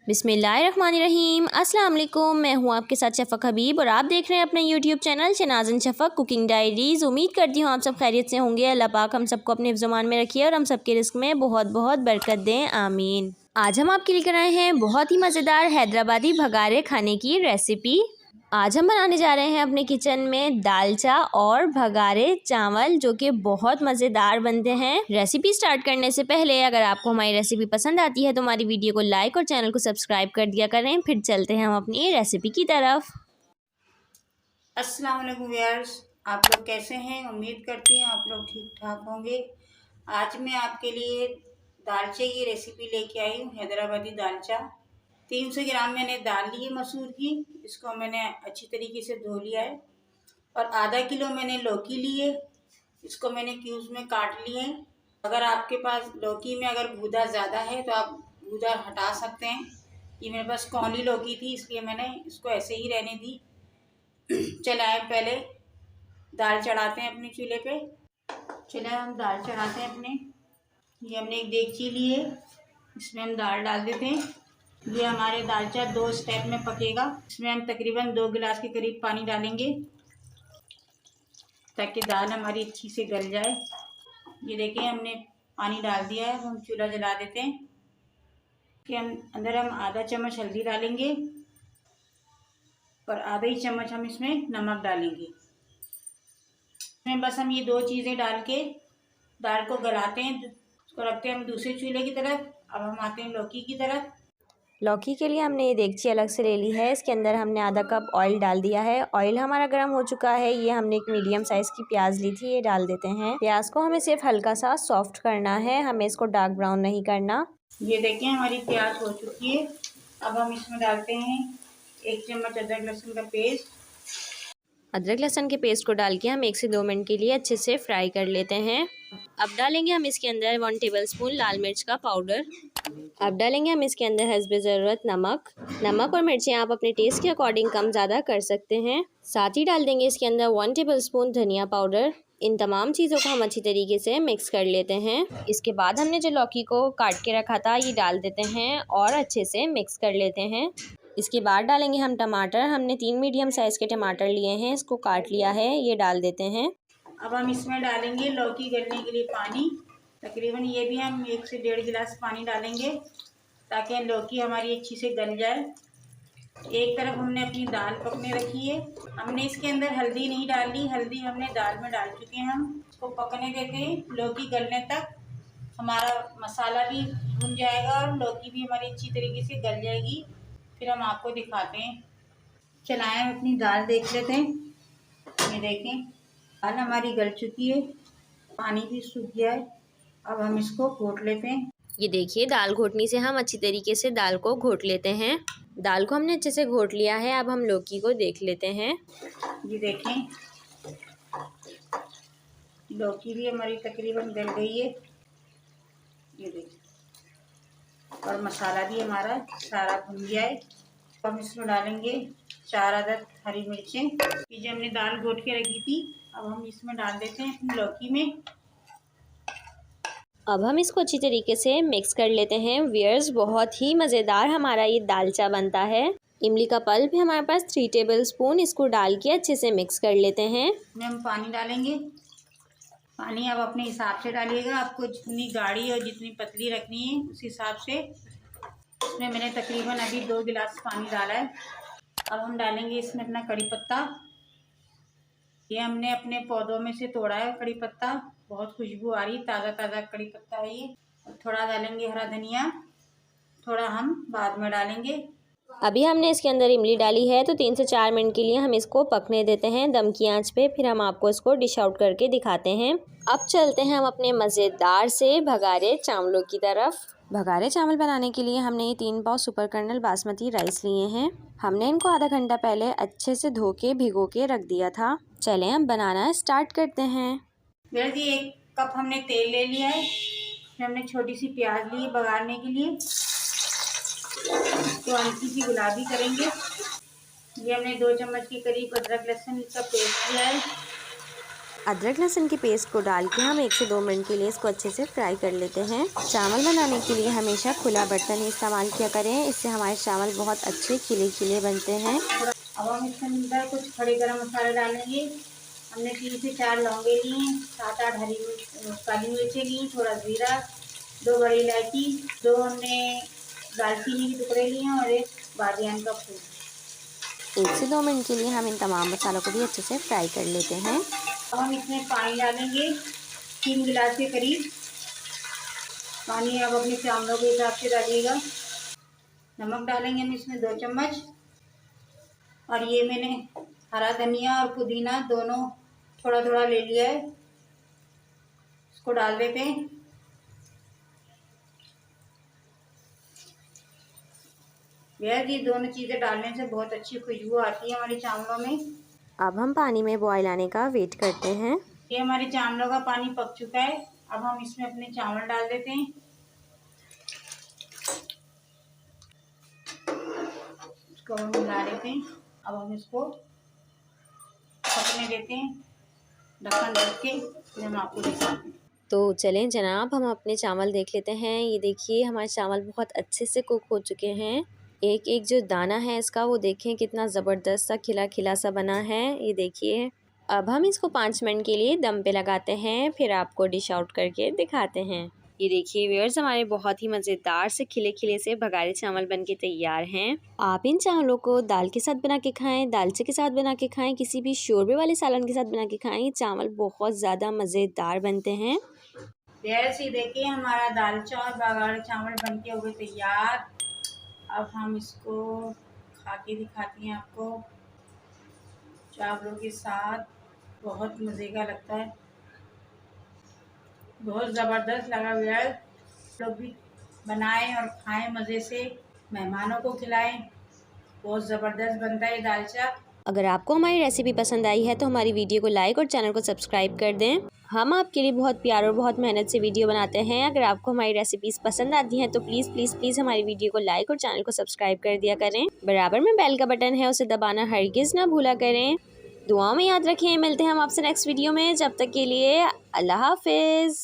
बिस्मिल्लाहिर्रहमानिर्रहीम। अस्सलाम वालेकुम। मैं हूँ आपके साथ शफ़क़ हबीब और आप देख रहे हैं अपना यूट्यूब चैनल शनाज़ शफ़क़ कुकिंग डायरीज़। उम्मीद करती हूँ आप सब खैरियत से होंगे। अल्लाह पाक हम सबको अपने ज़ुबान में रखिए और हम सबके रिस्क में बहुत बहुत बरकत दें, आमीन। आज हम आपके लिए कराए हैं बहुत ही मज़ेदार हैदराबादी भगारे खाने की रेसिपी। आज हम बनाने जा रहे हैं अपने किचन में दालचा और भगारे चावल, जो कि बहुत मज़ेदार बनते हैं। रेसिपी स्टार्ट करने से पहले अगर आपको हमारी रेसिपी पसंद आती है तो हमारी वीडियो को लाइक और चैनल को सब्सक्राइब कर दिया करें। फिर चलते हैं हम अपनी रेसिपी की तरफ। अस्सलाम वालेकुम व्यूअर्स, आप लोग कैसे हैं? उम्मीद करती हूँ आप लोग ठीक ठाक होंगे। आज मैं आपके लिए दालचे की रेसिपी लेके आई हूँ, हैदराबादी दालचा। 300 ग्राम मैंने दाल ली है मसूर की, इसको मैंने अच्छी तरीके से धो लिया है। और आधा किलो मैंने लौकी ली है, इसको मैंने क्यूब्स में काट लिए हैं। अगर आपके पास लौकी में अगर गूदा ज़्यादा है तो आप गूदा हटा सकते हैं। ये मेरे पास कौली लौकी थी इसलिए मैंने इसको ऐसे ही रहने दी। चलाए पहले दाल चढ़ाते हैं अपने चूल्हे पे। चले हम दाल चढ़ाते हैं अपने। ये हमने एक देगची ली है, इसमें हम दाल डाल देते हैं। ये हमारे दालचा 2 स्टेप में पकेगा। इसमें हम तकरीबन 2 गिलास के करीब पानी डालेंगे ताकि दाल हमारी अच्छी से गल जाए। ये देखिए हमने पानी डाल दिया है। हम चूल्हा जला देते हैं कि हम आधा चम्मच हल्दी डालेंगे और आधा ही चम्मच हम इसमें नमक डालेंगे। इसमें बस हम ये 2 चीज़ें डाल के दाल को गलाते हैं। उसको रखते हैं हम दूसरे चूल्हे की तरफ। अब हम आते हैं लौकी की तरफ। लौकी के लिए हमने ये देगची अलग से ले ली है। इसके अंदर हमने आधा कप ऑयल डाल दिया है। ऑयल हमारा गर्म हो चुका है। ये हमने एक मीडियम साइज़ की प्याज ली थी, ये डाल देते हैं। प्याज को हमें सिर्फ हल्का सा सॉफ्ट करना है, हमें इसको डार्क ब्राउन नहीं करना। ये देखिए हमारी प्याज हो चुकी है। अब हम इसमें डालते हैं 1 चम्मच अदरक लहसुन का पेस्ट। अदरक लहसुन के पेस्ट को डाल के हम 1 से 2 मिनट के लिए अच्छे से फ्राई कर लेते हैं। अब डालेंगे हम इसके अंदर 1 टेबलस्पून लाल मिर्च का पाउडर। अब डालेंगे हम इसके अंदर हस्बे ज़रूरत नमक और मिर्चें आप अपने टेस्ट के अकॉर्डिंग कम ज़्यादा कर सकते हैं। साथ ही डाल देंगे इसके अंदर 1 टेबलस्पून धनिया पाउडर। इन तमाम चीज़ों को हम अच्छी तरीके से मिक्स कर लेते हैं। इसके बाद हमने जो लौकी को काट के रखा था ये डाल देते हैं और अच्छे से मिक्स कर लेते हैं। इसके बाद डालेंगे हम टमाटर। हमने 3 मीडियम साइज़ के टमाटर लिए हैं, इसको काट लिया है, ये डाल देते हैं। अब हम इसमें डालेंगे लौकी गलने के लिए पानी। तकरीबन ये भी हम 1 से 1.5 गिलास पानी डालेंगे ताकि लौकी हमारी अच्छी से गल जाए। एक तरफ हमने अपनी दाल पकने रखी है। हमने इसके अंदर हल्दी नहीं डाली, हल्दी हमने दाल में डाल चुके हैं। हम इसको पकने देते हैं लौकी गलने तक। हमारा मसाला भी भुन जाएगा और लौकी भी हमारी अच्छी तरीके से गल जाएगी। फिर हम आपको दिखाते हैं। चलाएं अपनी दाल देख लेते हैं। ये देखें दाल हमारी गल चुकी है, पानी भी सूख गया है। अब हम इसको घोट लेते हैं। ये देखिए दाल घोटनी से हम अच्छी तरीके से दाल को घोट लेते हैं। दाल को हमने अच्छे से घोट लिया है। अब हम लौकी को देख लेते हैं। ये देखें लौकी भी हमारी तकरीबन गल गई है। ये देखिए और मसाला भी हमारा सारा भुन गया है। हम इसमें डालेंगे 4 अदद हरी मिर्चें। ये जो हमने दाल घोट के रखी थी अब हम इसमें डाल देते हैं अपनी लौकी में। अब हम इसको अच्छी तरीके से मिक्स कर लेते हैं। व्यूअर्स बहुत ही मज़ेदार हमारा ये दालचा बनता है। इमली का पल्प भी हमारे पास 3 टेबलस्पून, इसको डाल के अच्छे से मिक्स कर लेते हैं। इसमें हम पानी डालेंगे। पानी आप अपने हिसाब से डालिएगा, आपको जितनी गाढ़ी और जितनी पतली रखनी है उस हिसाब से। इसमें मैंने तकरीबन अभी 2 गिलास पानी डाला है। अब हम डालेंगे इसमें अपना कड़ी पत्ता। ये हमने अपने पौधों में से तोड़ा है कड़ी पत्ता, बहुत खुशबू आ रही, ताज़ा ताज़ा कड़ी पत्ता है ये। और थोड़ा डालेंगे हरा धनिया, थोड़ा हम बाद में डालेंगे। अभी हमने इसके अंदर इमली डाली है तो 3 से 4 मिनट के लिए हम इसको पकने देते हैं दम की आंच पे। फिर हम आपको इसको डिश आउट करके दिखाते हैं। अब चलते हैं हम अपने मज़ेदार से भगारे चावलों की तरफ। भगारे चावल बनाने के लिए हमने ये 3 पाव सुपर कर्नल बासमती राइस लिए हैं। हमने इनको आधा घंटा पहले अच्छे से धो के भिगो के रख दिया था। चलें हम बनाना स्टार्ट करते हैं। मेरा जी 1 कप हमने तेल ले लिया है। फिर हमने छोटी सी प्याज ली है बघारने के लिए, तो हल्की सी गुलाबी करेंगे। ये हमने 2 चम्मच के करीब अदरक लहसुन का पेस्ट लिया है। अदरक लहसुन की पेस्ट को डाल के हम 1 से 2 मिनट के लिए इसको अच्छे से फ्राई कर लेते हैं। चावल बनाने के लिए हमेशा खुला बर्तन इस्तेमाल किया करें, इससे हमारे चावल बहुत अच्छे खिले खिले बनते हैं। अब हम इसके अंदर कुछ खड़े गरम मसाले डालेंगे। हमने 3 से 4 लौंगे लिए, 7-8 हरी काली मिर्चें ली, थोड़ा जीरा, 2 बड़ी इलायची, 2 हमने दालचीनी के टुकड़े लिए और 1 बादियान का फूल। 1 से 2 मिनट के लिए हम इन तमाम मसालों को भी अच्छे से फ्राई कर लेते हैं। अब हम इसमें पानी डालेंगे 3 गिलास के करीब। पानी आप अपने चावलों के हिसाब से डालिएगा। नमक डालेंगे हम इसमें 2 चम्मच। और ये मैंने हरा धनिया और पुदीना दोनों थोड़ा थोड़ा ले लिया है, इसको डाल देते हैं। यार ये दोनों चीज़ें डालने से बहुत अच्छी खुशबू आती है हमारे चावलों में। अब हम पानी में बॉयल आने का वेट करते हैं। ये हमारे चावलों का पानी पक चुका है। अब हम इसमें अपने चावल डाल देते हैं। इसको हम मिला देते हैं। अब हम इसको पकने देते हैं, ढक्कन ढक के, फिर हम आपको दिखाते हैं। तो चलें जनाब, हम अपने चावल देख लेते हैं। ये देखिए हमारे चावल बहुत अच्छे से कुक हो चुके हैं। एक एक जो दाना है इसका वो देखें कितना ज़बरदस्त सा खिला खिला सा बना है। ये देखिए अब हम इसको 5 मिनट के लिए दम पे लगाते हैं, फिर आपको डिश आउट करके दिखाते हैं। ये देखिए व्यूअर्स, हमारे बहुत ही मज़ेदार से खिले खिले से भगारे चावल बनके तैयार हैं। आप इन चावलों को दाल के साथ बना के खाएं, दालचे के साथ बना के खाएं, किसी भी शोरबे वाले सालन के साथ बना के खाएं। ये चावल बहुत ज़्यादा मज़ेदार बनते हैं। जैसे देखिए हमारा दालचा और बघाड़े चावल बनके हो गए तैयार। अब हम इसको खा के दिखाती हैं आपको चावलों के साथ। बहुत मज़े का लगता है, बहुत ज़बरदस्त लगा यार। लोग भी बनाएं और खाएं मज़े से, मेहमानों को खिलाएं। बहुत ज़बरदस्त बनता है ये दालचा। अगर आपको हमारी रेसिपी पसंद आई है तो हमारी वीडियो को लाइक और चैनल को सब्सक्राइब कर दें। हम आपके लिए बहुत प्यार और बहुत मेहनत से वीडियो बनाते हैं। अगर आपको हमारी रेसिपीज़ पसंद आती हैं तो प्लीज़ प्लीज़ प्लीज़ हमारी वीडियो को लाइक और चैनल को सब्सक्राइब कर दिया करें। बराबर में बेल का बटन है, उसे दबाना हरगिज़ ना भूला करें। दुआओं में याद रखें। मिलते हैं हम आपसे नेक्स्ट वीडियो में। जब तक के लिए अल्लाह हाफिज़।